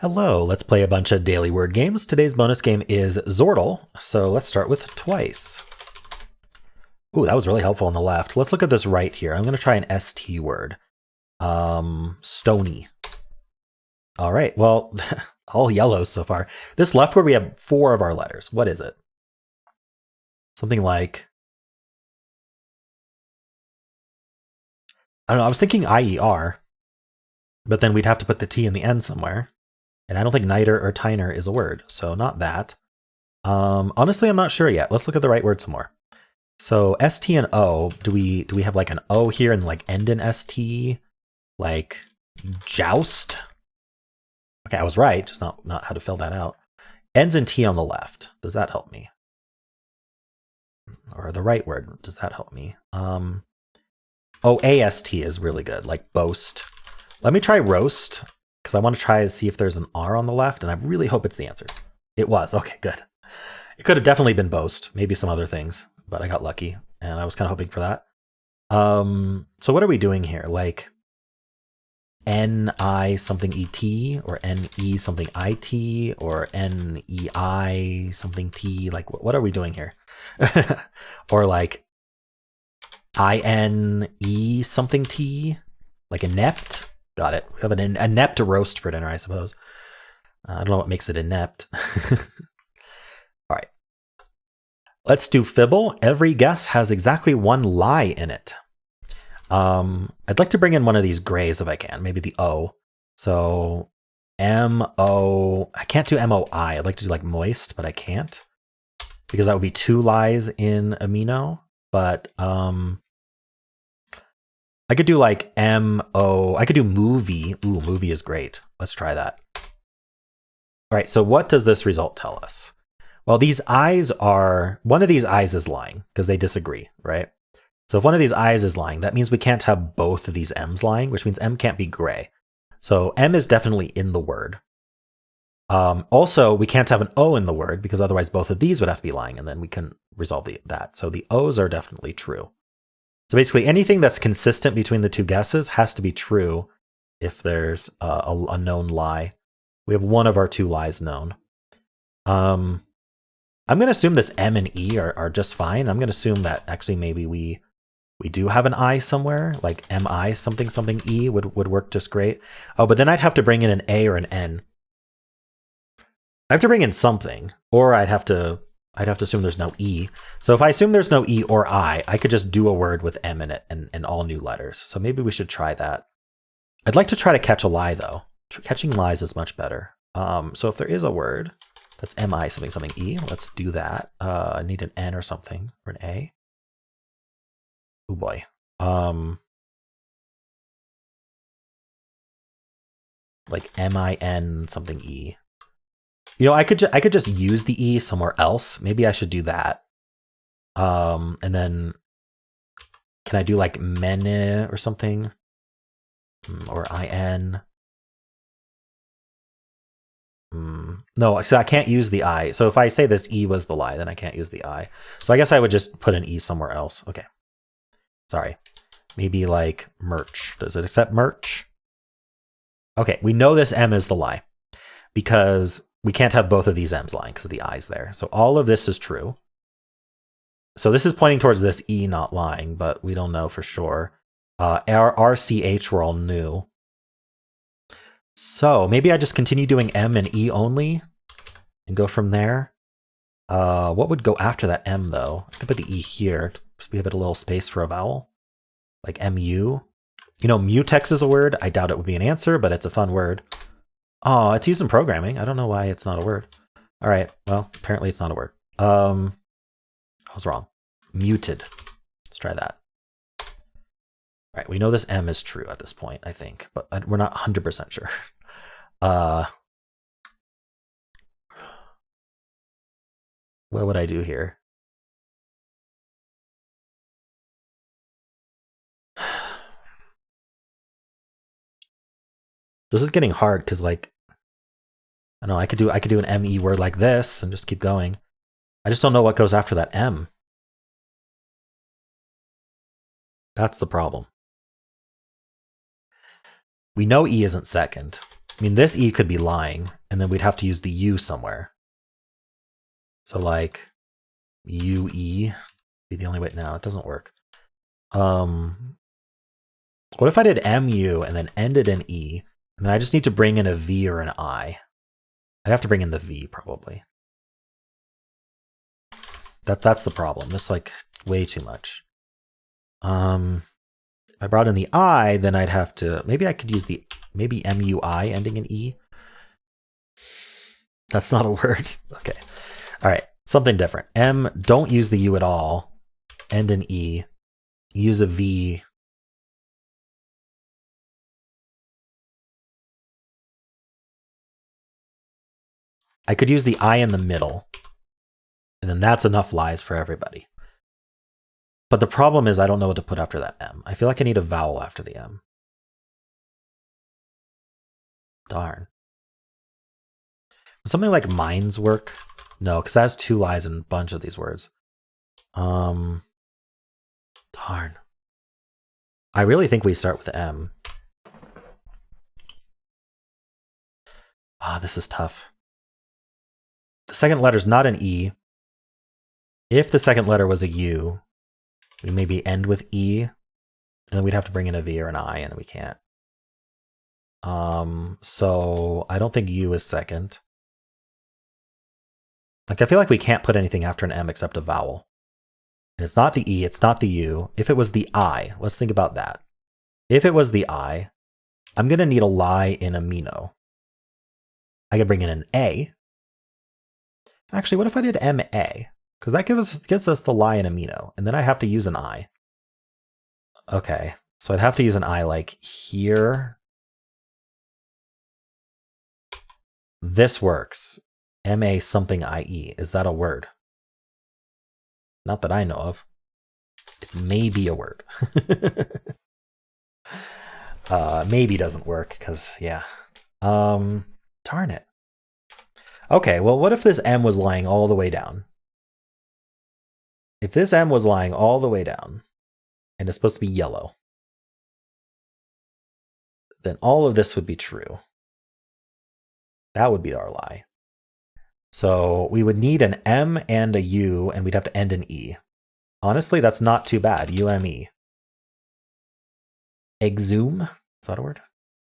Hello, let's play a bunch of daily word games. Today's bonus game is Xordle, so let's start with twice. Ooh, that was really helpful on the left. Let's look at this right here. I'm going to try an ST word. Stony. All right, well, all yellows so far. This left word, we have 4 of our letters. What is it? Something like, I don't know, I was thinking IER, but then we'd have to put the T in the end somewhere. And I don't think niter or tiner is a word, so not that. Honestly, I'm not sure yet. Let's look at the right word some more. So ST and O, do we have like an O here and like end in ST? Like joust? Okay, I was right, just not how to fill that out. Ends in T on the left. Does that help me? Or the right word, does that help me? AST is really good, like boast. Let me try roast, because I want to try to see if there's an R on the left, and I really hope it's the answer. It was. Okay, good. It could have definitely been boast, maybe some other things, but I got lucky, and I was kind of hoping for that. So what are we doing here? Like NI something ET, or NE something IT, or NEI something T? Like, what are we doing here? Or like INE something T, like inept? Got it. We have an inept roast for dinner, I suppose. I don't know what makes it inept. All right. Let's do Fibble. Every guess has exactly 1 lie in it. I'd like to bring in one of these grays if I can. Maybe the O. So M-O. I can't do M-O-I. I'd like to do like moist, but I can't. Because that would be 2 lies in amino. But I could do like M-O. I could do movie. Ooh, movie is great. Let's try that. All right, so what does this result tell us? Well, these I's are, one of these I's is lying because they disagree, right? So if one of these I's is lying, that means we can't have both of these M's lying, which means M can't be gray. So M is definitely in the word. Also, we can't have an O in the word because otherwise both of these would have to be lying, and then we can resolve that. So the O's are definitely true. So basically anything that's consistent between the 2 guesses has to be true if there's a known lie. We have one of our 2 lies known. I'm going to assume this M and E are just fine. I'm going to assume that actually maybe we do have an I somewhere, like MI something something E would work just great. Oh, but then I'd have to bring in an A or an N. I have to bring in something, or I'd have to assume there's no E. So if I assume there's no E or I could just do a word with M in it and all new letters. So maybe we should try that. I'd like to try to catch a lie, though. Catching lies is much better. So if there is a word that's MI something something E, let's do that. I need an N or something, or an A. Oh boy. Like MIN something E. You know, I could just use the E somewhere else. Maybe I should do that. And then can I do like mene or something? Or IN? No, so I can't use the I. So if I say this E was the lie, then I can't use the I. So I guess I would just put an E somewhere else. Okay. Sorry. Maybe like merch. Does it accept merch? Okay, we know this M is the lie because we can't have both of these M's lying because of the I's there. So all of this is true. So this is pointing towards this E not lying, but we don't know for sure. Our RCH were all new. So maybe I just continue doing M and E only and go from there. What would go after that M, though? I could put the E here. Just give it a little space for a vowel. Like MU. You know, mutex is a word. I doubt it would be an answer, but it's a fun word. Oh, it's used in programming. I don't know why it's not a word. All right. Well, apparently it's not a word. I was wrong. Muted. Let's try that. All right. We know this M is true at this point, I think, but we're not 100% sure. What would I do here? This is getting hard because, like, I don't know, I could do an ME word like this and just keep going. I just don't know what goes after that M. That's the problem. We know E isn't second. I mean, this E could be lying, and then we'd have to use the U somewhere. So like UE be the only way. No, it doesn't work. What if I did MU and then ended in E, and then I just need to bring in a V or an I? I'd have to bring in the V probably. That's the problem. That's like way too much. If I brought in the I, then I'd have to, maybe I could use the, maybe MUI ending in E. That's not a word. Okay. All right. Something different. M, don't use the U at all. End in E. Use a V. I could use the I in the middle. And then that's enough lies for everybody. But the problem is I don't know what to put after that M. I feel like I need a vowel after the M. Darn. Would something like mines work? No, because that has 2 lies in a bunch of these words. Darn. I really think we start with M. This is tough. The second letter is not an E. If the second letter was a U, we maybe end with E, and then we'd have to bring in a V or an I, and we can't. So I don't think U is second. Like, I feel like we can't put anything after an M except a vowel. And it's not the E, it's not the U. If it was the I, let's think about that. If it was the I, I'm going to need a lie in amino. I could bring in an A. Actually, what if I did MA? Because that gives us the lie in amino, and then I have to use an I. Okay, so I'd have to use an I like here. This works. MA something IE. Is that a word? Not that I know of. It's maybe a word. Maybe doesn't work, because, yeah. Darn it. Okay, well, what if this M was lying all the way down? If this M was lying all the way down, and it's supposed to be yellow, then all of this would be true. That would be our lie. So we would need an M and a U, and we'd have to end in E. Honestly, that's not too bad. UME. Exhume? Is that a word?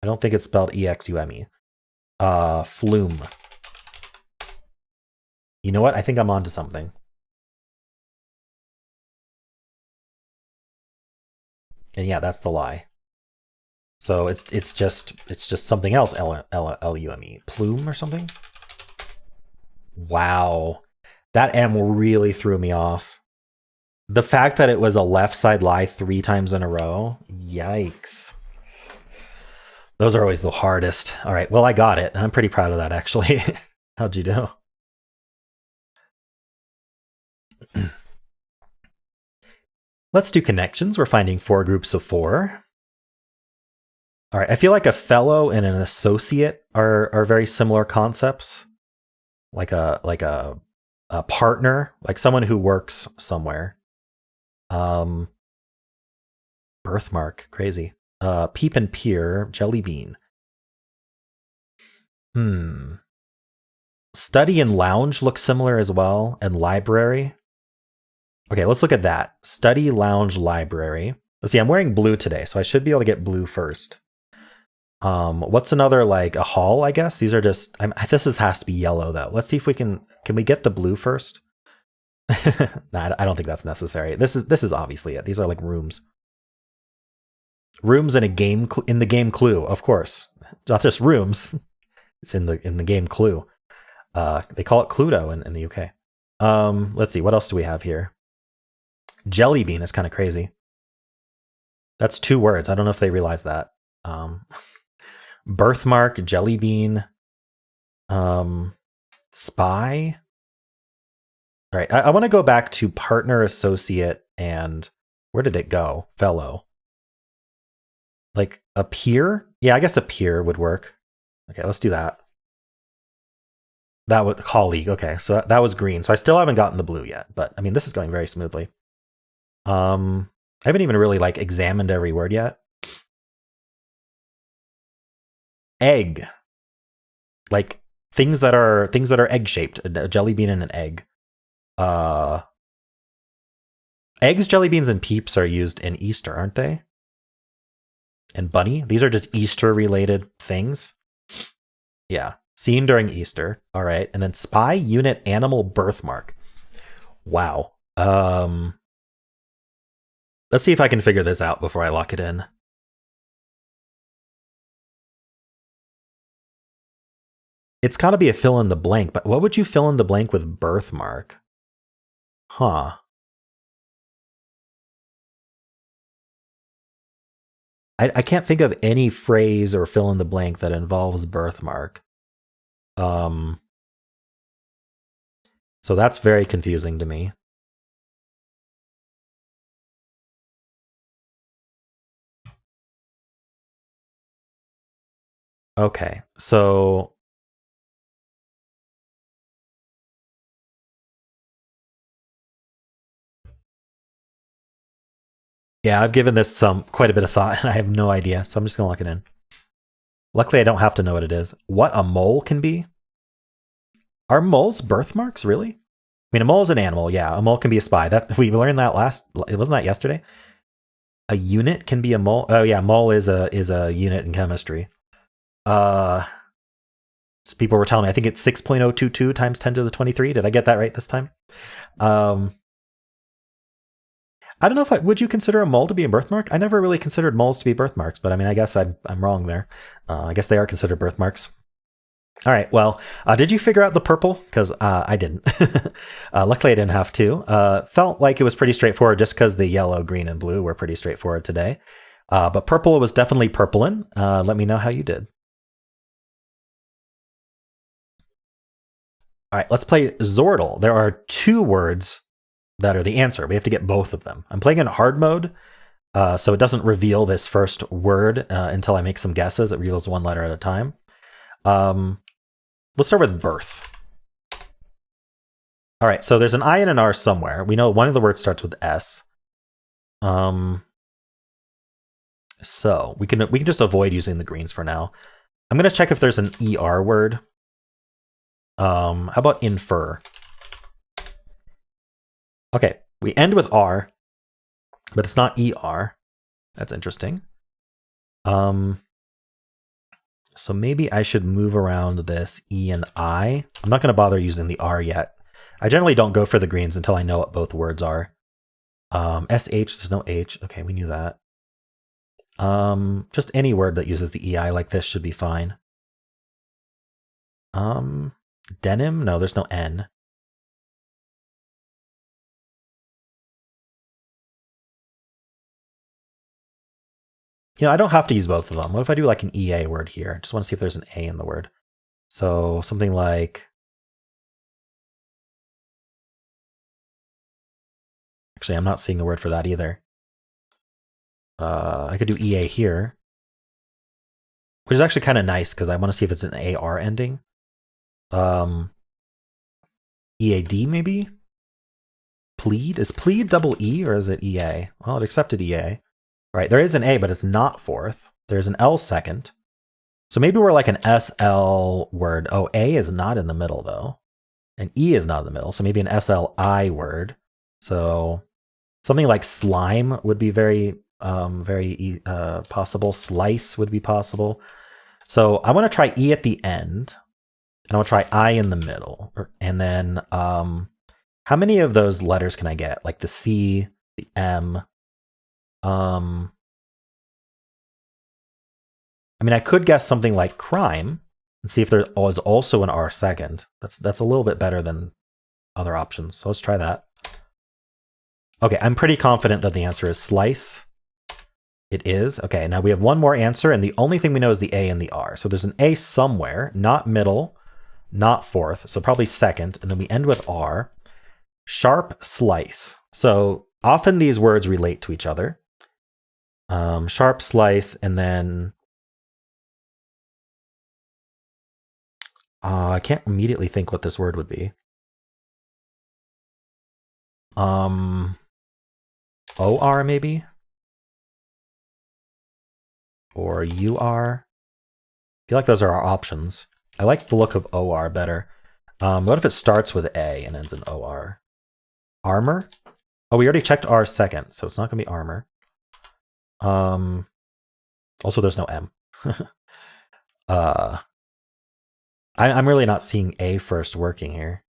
I don't think it's spelled EXUME. Flume. You know what? I think I'm onto something. And yeah, that's the lie. So it's just something else. Lume. Plume or something. Wow, that M really threw me off. The fact that it was a left side lie 3 times in a row. Yikes. Those are always the hardest. All right, well, I got it. I'm pretty proud of that, actually. How'd you do? Let's do connections. We're finding 4 groups of 4. All right, I feel like a fellow and an associate are very similar concepts. Like a partner, like someone who works somewhere. Birthmark, crazy. Peep and peer, jelly bean. Study and lounge look similar as well, and library. Okay, let's look at that. Study, lounge, library. Let's see, I'm wearing blue today, so I should be able to get blue first. What's another, like a hall, I guess? These are just, this has to be yellow though. Let's see if we can we get the blue first? Nah, I don't think that's necessary. This is obviously it. These are like rooms. Rooms in a game, in the game Clue, of course. Not just rooms. It's in the game Clue. They call it Cluedo in the UK. Let's see, what else do we have here? Jelly bean is kind of crazy. That's 2 words. I don't know if they realize that. Birthmark, jelly bean, spy. All right, I want to go back to partner, associate, and where did it go? Fellow. Like a peer? Yeah, I guess a peer would work. Okay, let's do that. That was colleague. Okay, so that was green. So I still haven't gotten the blue yet, but I mean, this is going very smoothly. I haven't even really like examined every word yet. Egg. like things that are egg shaped. A jelly bean and an egg. Eggs, jelly beans, and peeps are used in Easter, aren't they? And bunny. These are just Easter related things. Yeah. Seen during Easter. All right. And then spy, unit, animal, birthmark. Wow. Let's see if I can figure this out before I lock it in. It's got to be a fill in the blank, but what would you fill in the blank with birthmark? Huh. I can't think of any phrase or fill in the blank that involves birthmark. So that's very confusing to me. Okay, so yeah, I've given this quite a bit of thought, and I have no idea, so I'm just gonna lock it in. Luckily, I don't have to know what it is. What a mole can be? Are moles birthmarks, really? I mean, a mole is an animal, yeah. A mole can be a spy. That we learned that wasn't that yesterday? A unit can be a mole. Oh yeah, mole is a unit in chemistry. So people were telling me, I think it's 6.022 times 10 to the 23. Did I get that right this time? I don't know if would you consider a mole to be a birthmark? I never really considered moles to be birthmarks, but I mean, I guess I'm wrong there. I guess they are considered birthmarks. All right. Well, did you figure out the purple? Because I didn't. Luckily, I didn't have to. Felt like it was pretty straightforward just because the yellow, green, and blue were pretty straightforward today. But purple was definitely purplin'. Let me know how you did. All right, let's play Xordle. There are 2 words that are the answer. We have to get both of them. I'm playing in hard mode, so it doesn't reveal this first word until I make some guesses. It reveals 1 letter at a time. Let's start with birth. All right, so there's an I and an R somewhere. We know one of the words starts with S. So we can just avoid using the greens for now. I'm gonna check if there's an ER word. How about infer? Okay, we end with R, but it's not ER. That's interesting. So maybe I should move around this E and I. I'm not going to bother using the R yet. I generally don't go for the greens until I know what both words are. SH, there's no H. Okay, we knew that. Just any word that uses the EI like this should be fine. Denim? No, there's no N. You know, I don't have to use both of them. What if I do like an EA word here? I just want to see if there's an A in the word. So something like... Actually, I'm not seeing a word for that either. I could do EA here, which is actually kind of nice because I want to see if it's an AR ending. EAD maybe? Plead? Is plead double E or is it EA? Well, it accepted EA. Right, there is an A, but it's not fourth. There's an L second. So maybe we're like an SL word. Oh, A is not in the middle though. And E is not in the middle. So maybe an SLI word. So something like slime would be very possible. Slice would be possible. So I want to try E at the end. And I'll try I in the middle. And then how many of those letters can I get? Like the C, the M. I mean, I could guess something like crime and see if there was also an R second. That's a little bit better than other options. So let's try that. Okay, I'm pretty confident that the answer is slice. It is. Okay, now we have one more answer, and the only thing we know is the A and the R. So there's an A somewhere, not middle, not fourth, so probably second, and then we end with R. Sharp slice. So often these words relate to each other. Sharp slice, and then I can't immediately think what this word would be. OR maybe? Or UR? I feel like those are our options. I like the look of OR better. What if it starts with A and ends in OR? Armor? Oh, we already checked R second, so it's not gonna be armor. Also, there's no M. I'm really not seeing A first working here.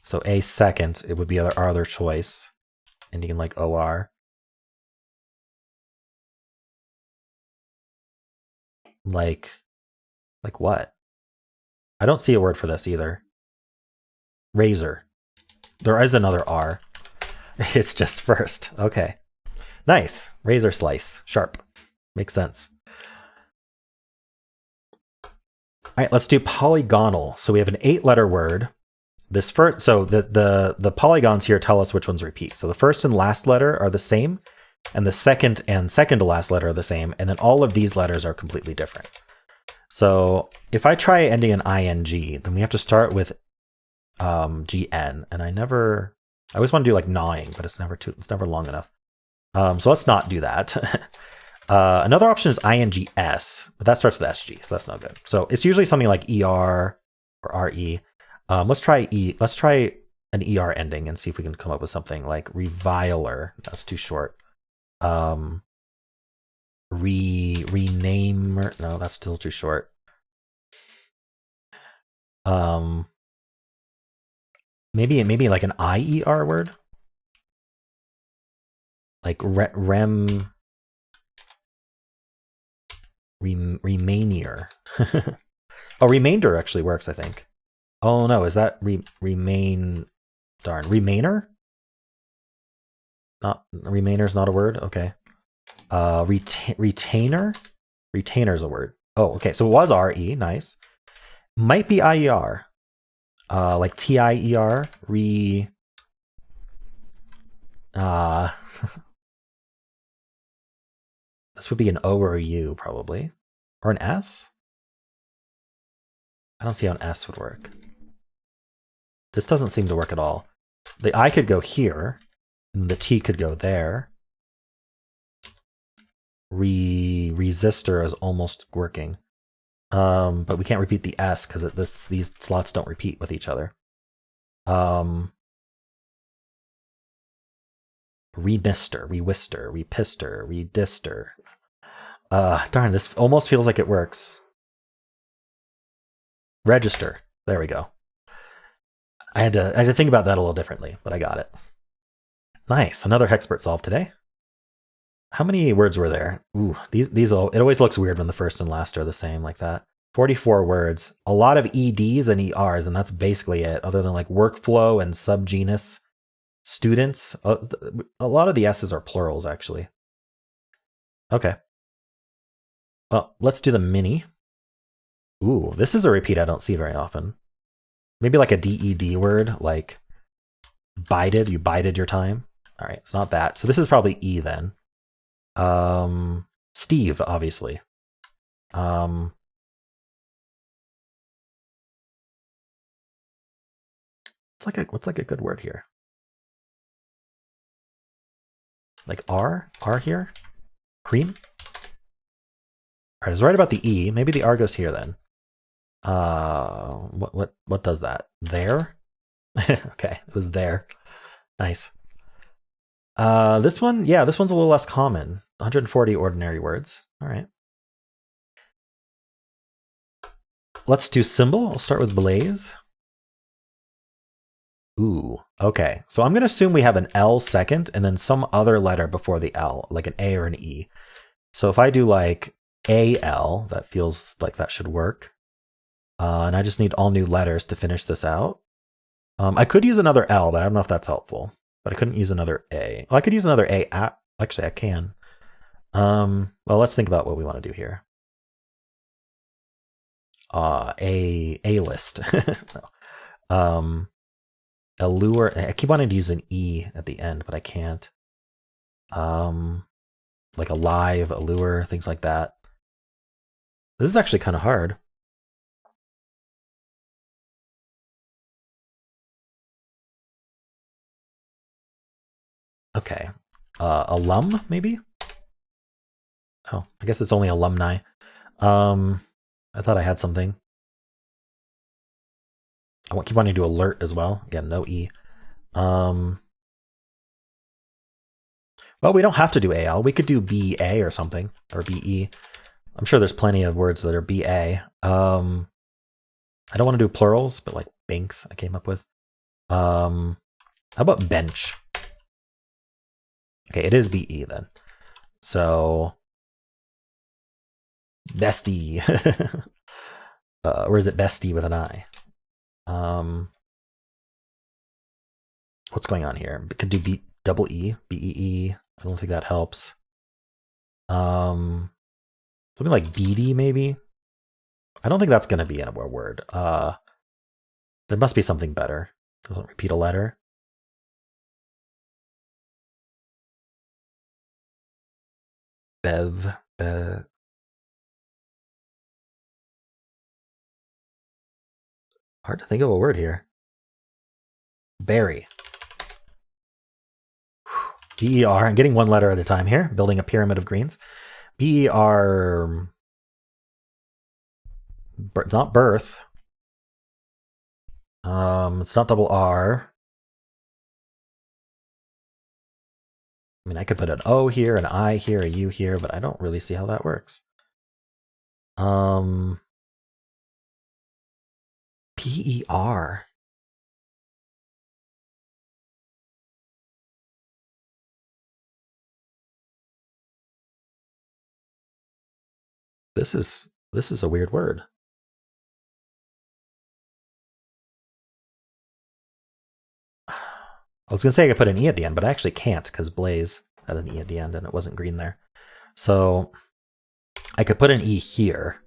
So A second, it would be our other choice, ending in like OR. Like what? I don't see a word for this either. Razor. There is another R. It's just first. Okay. Nice. Razor slice. Sharp. Makes sense. All right, let's do polygonal. So we have an 8-letter word. This first, so the polygons here tell us which ones repeat. So the first and last letter are the same, and the second and second to last letter are the same, and then all of these letters are completely different. So if I try ending in ing, then we have to start with gn, and I always want to do like gnawing, but it's never long enough. So let's not do that. Another option is ings, but that starts with sg, so that's not good. So it's usually something like er or re. Let's try an er ending and see if we can come up with something like reviler. That's too short. Renamer. No, that's still too short. Maybe like an IER word, like remainder. Oh, remainder actually works, I think. Oh no, is that remain? Darn, remainer. Not remainer's not a word. Okay. Retainer. Retainer is a word. Oh, okay. So it was re. Nice. Might be IER. Like TIER. This would be an O or a U probably, or an S. I don't see how an S would work. This doesn't seem to work at all. The I could go here, and the T could go there. Resistor is almost working. But we can't repeat the S because these slots don't repeat with each other. Remister, rewister, repister, redister. Darn, this almost feels like it works. Register. There we go. I had to think about that a little differently, but I got it. Nice. Another Hexpert solve today. How many words were there? Ooh, these all, it always looks weird when the first and last are the same like that. 44 words. A lot of EDs and ERs, and that's basically it, other than like workflow and subgenus students. A lot of the S's are plurals, actually. Okay. Well, let's do the mini. Ooh, this is a repeat I don't see very often. Maybe like a DED word, like bided, you bided your time. All right, it's not that. So this is probably E then. Steve, obviously. What's like a good word here? Like R here? Cream? All right, I was right about the E. Maybe the R goes here then. What does that? There? Okay, it was there. Nice. This one, yeah, this one's a little less common. 140 ordinary words. All right. Let's do Symble. We'll start with Blaze. Ooh, okay. So I'm going to assume we have an L second and then some other letter before the L, like an A or an E. So if I do like AL, that feels like that should work. And I just need all new letters to finish this out. I could use another L, but I don't know if that's helpful. But I couldn't use another A. Well, I could use another A. Actually, I can. Well, let's think about what we want to do here. A list. No. Allure. I keep wanting to use an E at the end, but I can't. Like alive, allure, things like that. This is actually kind of hard. Okay. Alum, maybe? Oh, I guess it's only alumni. I thought I had something. I keep wanting to do alert as well. Again, no E. Well, we don't have to do AL. We could do BA or something, or BE. I'm sure there's plenty of words that are BA. I don't want to do plurals, but like banks I came up with. How about bench? Okay, it is BE then. So bestie. Or is it bestie with an I? What's going on here? It could do double E, BEE. I don't think that helps. Something like beady maybe. I don't think that's going to be a word. There must be something better. Doesn't repeat a letter. Bev. Hard to think of a word here. Berry. BER. I'm getting one letter at a time here. Building a pyramid of greens. BER. It's not birth. It's not double R. I mean, I could put an O here, an I here, a U here, but I don't really see how that works. PER. This is a weird word. I was going to say I could put an E at the end, but I actually can't because Blaze had an E at the end and it wasn't green there. So I could put an E here.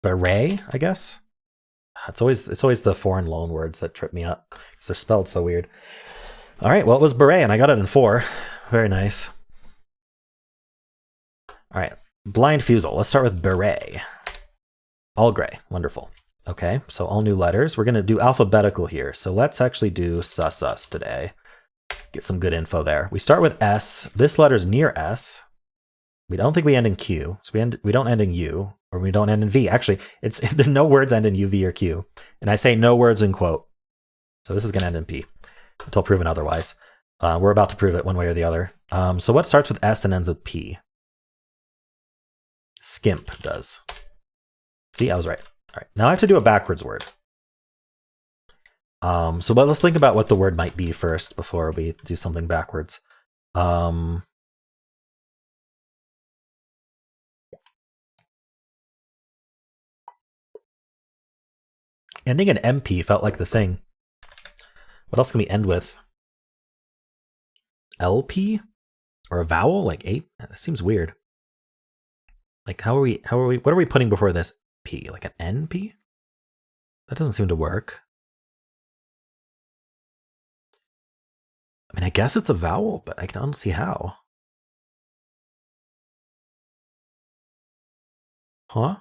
Beret, I guess. It's always the foreign loan words that trip me up because they're spelled so weird. All right, well, it was beret and I got it in 4. Very nice. All right, blind Fusele. Let's start with beret. All gray. Wonderful. Okay, so all new letters. We're going to do alphabetical here. So let's actually do sus today. Get some good info there. We start with S. This letter's near S. We don't think we end in Q. So we don't end in U, or we don't end in V. Actually, there no words end in U, V, or Q. And I say no words in quote. So this is going to end in P until proven otherwise. We're about to prove it one way or the other. So what starts with S and ends with P? Skimp does. See, I was right. All right, now I have to do a backwards word. So let's think about what the word might be first before we do something backwards. Ending in MP felt like the thing. What else can we end with? LP? Or a vowel? Like 8? That seems weird. Like what are we putting before this P? Like an NP? That doesn't seem to work. I mean, I guess it's a vowel, but I don't see how. Huh?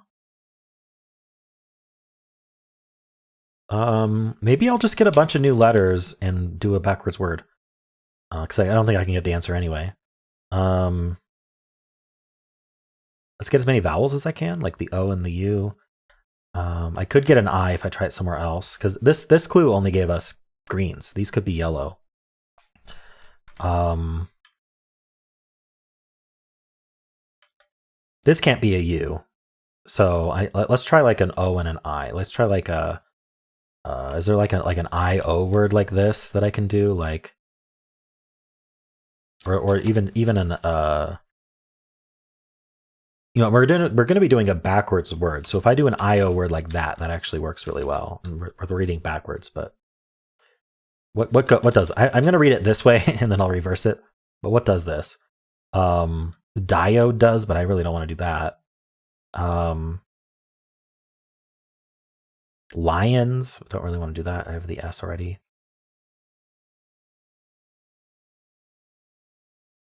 Maybe I'll just get a bunch of new letters and do a backwards word. Because I don't think I can get the answer anyway. Let's get as many vowels as I can, like the O and the U. I could get an I if I try it somewhere else, because this clue only gave us greens. These could be yellow. This can't be a U. So let's try like an O and an I. Let's try like a. Is there like an I-O word like this that I can do, like, or even an you know, we're gonna be doing a backwards word. So if I do an I-O word like that, that actually works really well. And we're reading backwards, but what does I'm gonna read it this way and then I'll reverse it. But what does this? Diode does, but I really don't want to do that. Lions, don't really want to do that. I have the S already.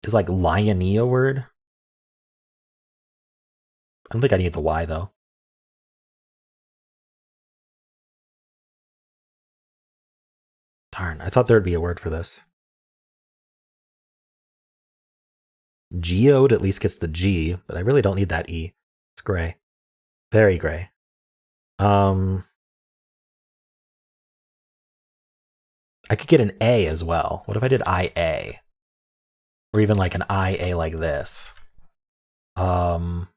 Is like liony a word? I don't think I need the Y though. Darn, I thought there'd be a word for this. Geode at least gets the G, but I really don't need that E. It's gray. Very gray. I could get an A as well. What if I did IA? Or even like an IA like this. Oh,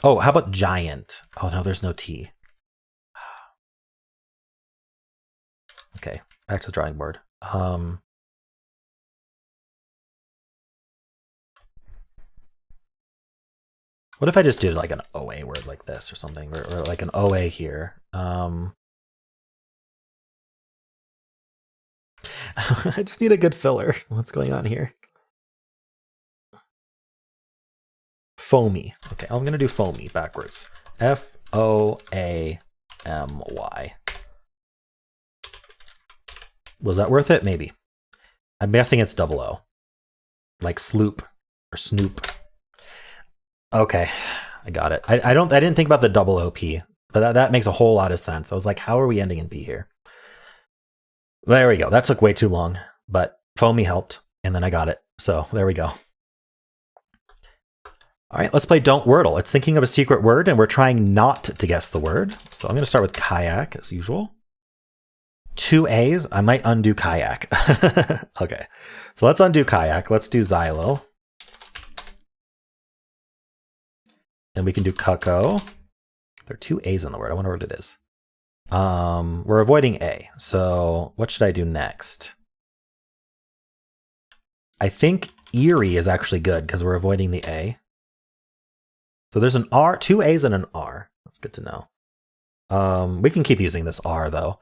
how about giant? Oh no, there's no T. Okay, back to the drawing board. What if I just did like an OA word like this or something, or like an OA here? I just need a good filler. What's going on here? Foamy. Okay, I'm gonna do foamy backwards. FOAMY. Was that worth it? Maybe. I'm guessing it's double O. Like sloop or snoop. Okay, I got it. I didn't think about the double OP, but that makes a whole lot of sense. I was like, how are we ending in P here? There we go. That took way too long, but foamy helped, and then I got it. So there we go. All right, let's play Don't Wordle. It's thinking of a secret word, and we're trying not to guess the word. So I'm going to start with kayak, as usual. 2 A's. I might undo kayak. Okay, so let's undo kayak. Let's do xylo. Then we can do cuckoo. There are 2 A's in the word. I wonder what it is. We're avoiding A. So what should I do next? I think eerie is actually good because we're avoiding the A. So there's an R, 2 A's and an R. That's good to know. We can keep using this R though.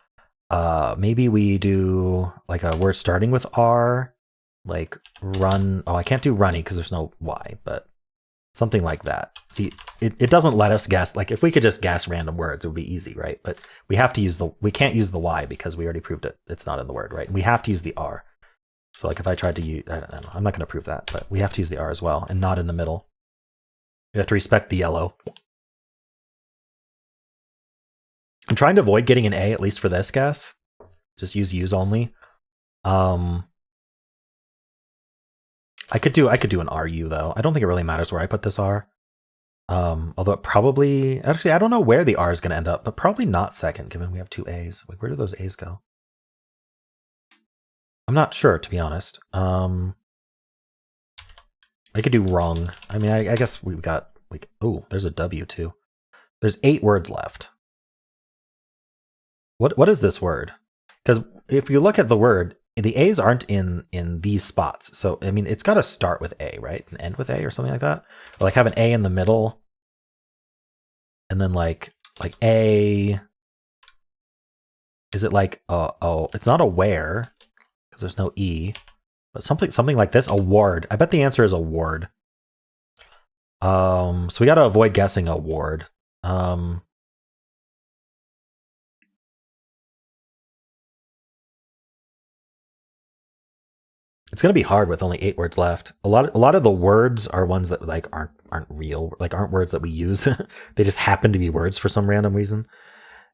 Maybe we do like a word starting with R, like run. Oh, I can't do runny because there's no Y, but something like that. See, it doesn't let us guess. Like if we could just guess random words, it would be easy, right? But we have to use we can't use the Y because we already proved it. It's not in the word, right? We have to use the R. So like if I tried to use, I don't know, I'm not going to prove that, but we have to use the R as well and not in the middle. You have to respect the yellow. I'm trying to avoid getting an A, at least for this guess. Just use only. I could do an RU though. I don't think it really matters where I put this R. Although it probably, actually, I don't know where the R is going to end up, but probably not second, given we have 2 A's. Like, where do those A's go? I'm not sure, to be honest. I could do wrong. I mean, I guess we've got, like, oh, there's a W too. There's 8 words left. What is this word? Because if you look at the word, the A's aren't in these spots. So, I mean, it's got to start with A, right? And end with A or something like that. Or like have an A in the middle. And then like A. Is it like, oh, it's not aware because there's no E. But something like this, award. I bet the answer is award. So we got to avoid guessing award. It's gonna be hard with only 8 words left. A lot of the words are ones that like aren't real, like aren't words that we use. They just happen to be words for some random reason.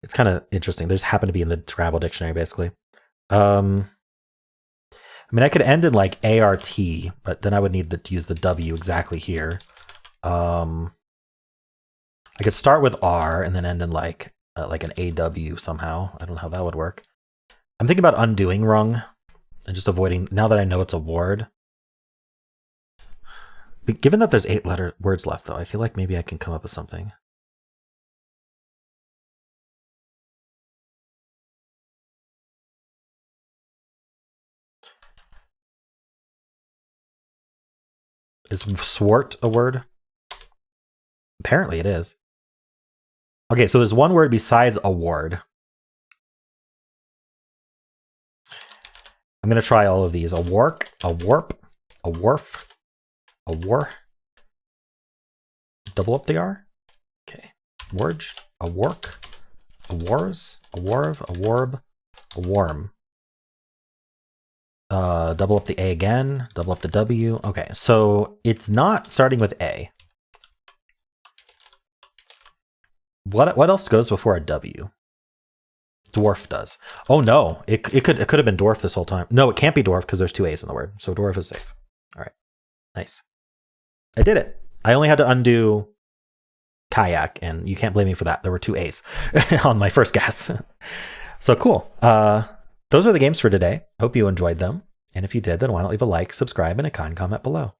It's kind of interesting. They just happen to be in the Scrabble dictionary, basically. I mean, I could end in like ART, but then I would need to use the W exactly here. I could start with R and then end in like an AW somehow. I don't know how that would work. I'm thinking about undoing rung. And just avoiding, now that I know it's a word. But given that there's 8 words left, though, I feel like maybe I can come up with something. Is swart a word? Apparently it is. Okay, so there's one word besides award. I'm going to try all of these. A wark, a warp, a wharf, a war. Double up the R. Okay. Warge, a wark, a wars, a warv, a warb, a worm. Double up the A again, double up the W. Okay, so it's not starting with A. What else goes before a W? Dwarf does. Oh no, it could have been dwarf this whole time. No, it can't be dwarf because there's 2 A's in the word. So dwarf is safe. All right, nice. I did it. I only had to undo kayak, and you can't blame me for that. There were 2 A's on my first guess. So cool. those are the games for today. Hope you enjoyed them. And if you did, then why not leave a like, subscribe, and a kind comment below.